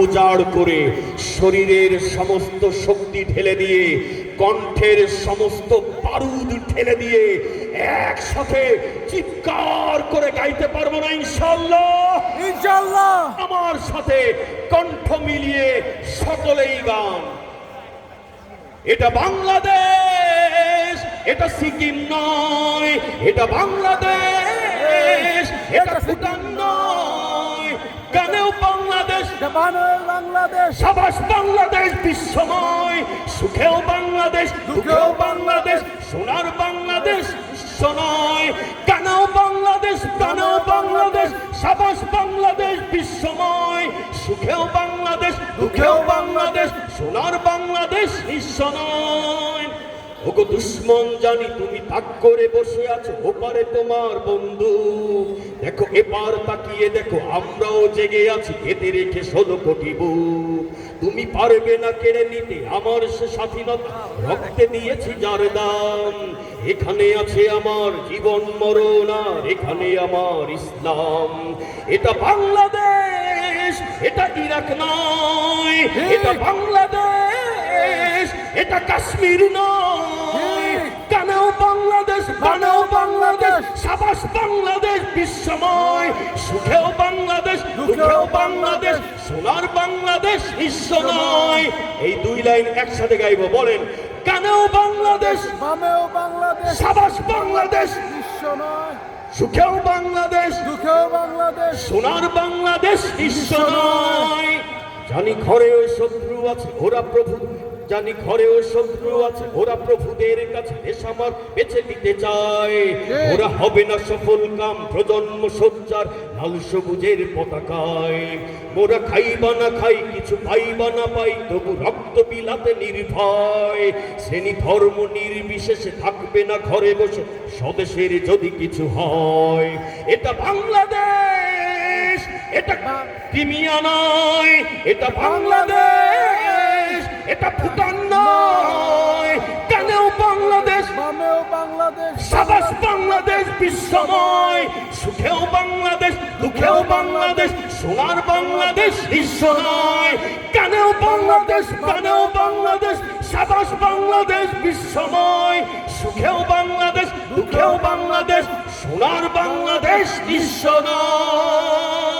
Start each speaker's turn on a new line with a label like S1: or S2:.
S1: উজাড় করে শরীরের সমস্ত শক্তি ঢেলে দিয়ে কণ্ঠের সমস্ত বারুদ ঠেলে দিয়ে একসাথে চিৎকার করে গাইতে পারবো না ইনশাআল্লাহ?
S2: ইনশাআল্লাহ।
S1: আমার সাথে কণ্ঠ মিলিয়ে সকলেই গান। এটা বাংলাদেশ, এটা সিকিম নয়, এটা বাংলাদেশ, এটা ভুটান নয়, গানেও বাংলাদেশ,
S2: বাংলাদেশ,
S1: সাবাস বাংলাদেশ বিশ্বময়, সুখেও বাংলাদেশ, দুঃখেও বাংলাদেশ, সোনার বাংলাদেশ বিশ্ব নয়, গানেও বাংলাদেশ, গানেও বাংলাদেশ, সাবাস বাংলাদেশ বিশ্বময়, সুখেও বাংলাদেশ, দুঃখেও বাংলাদেশ, সোনার বাংলাদেশ বিশ্ব নয়। ওগো দুশ্মন জানি তুমি তাক করে বসে আছো, ওপারে তোমার বন্ধু, দেখো এপার তাকিয়ে দেখো আমরাও জেগে আছি, এতে রেখে 16 কোটি বুক। তুমি পারবে না কেড়ে নিতে আমার সে স্বাধীনতা, রক্তে দিয়েছি যার দাম। এখানে আছে আমার জীবন মরণ, আর এখানে আমার ইসলাম। এটা বাংলাদেশ, এটা ইরাক নয়, এটা বাংলাদেশ, এটা কাশ্মীর নয়, গানেও বাংলাদেশ, গানেও বাংলাদেশ, সাবাস বাংলাদেশ বিশ্বময়, সুখেও বাংলাদেশ, দুঃখেও বাংলাদেশ, সোনার বাংলাদেশ বিশ্ব নয়। এই দুই লাইন একসাথে গাইবো, বলেন। গানেও বাংলাদেশ,
S2: বামেও বাংলাদেশ,
S1: সাবাস বাংলাদেশ
S2: বিশ্ব নয়,
S1: সুখেও বাংলাদেশ,
S2: দুঃখেও বাংলাদেশ,
S1: সোনার বাংলাদেশ বিশ্ব নয়। জানি ঘরেও শত্রু আছে ওরা প্রভু, জানি ঘরেও শত্রু আছে ওরা প্রভুদের কাছে দেশ আমার বেঁচে দিতে চায়। ওরা হবে না সফল কাম প্রজন্ম সজ্জার লাল সবুজের পতাকায়। মোরা খাইবা না খাই, কিছু পাইবা না পাই, তবু রক্ত বিলাতে নির্ভয়। শ্রেণী ধর্ম নির্বিশেষে থাকবে না ঘরে বসে, স্বদেশের যদি কিছু হয়। এটা বাংলাদেশ, এটা ক্রিমিয়া নয়, এটা বাংলাদেশ, এটা ভুটান নয়, গানেও বাংলাদেশ,
S2: বামেও বাংলাদেশ,
S1: সাবাস বাংলাদেশ বিশ্বময়, সুখেও বাংলাদেশ, দুঃখেও বাংলাদেশ, সোনার বাংলাদেশ বিশ্ব নয়। গানেও বাংলাদেশ, গানেও বাংলাদেশ, সাবাস বাংলাদেশ বিশ্বময়, সুখেও বাংলাদেশ, দুঃখেও বাংলাদেশ, সোনার বাংলাদেশ বিশ্ব নয়।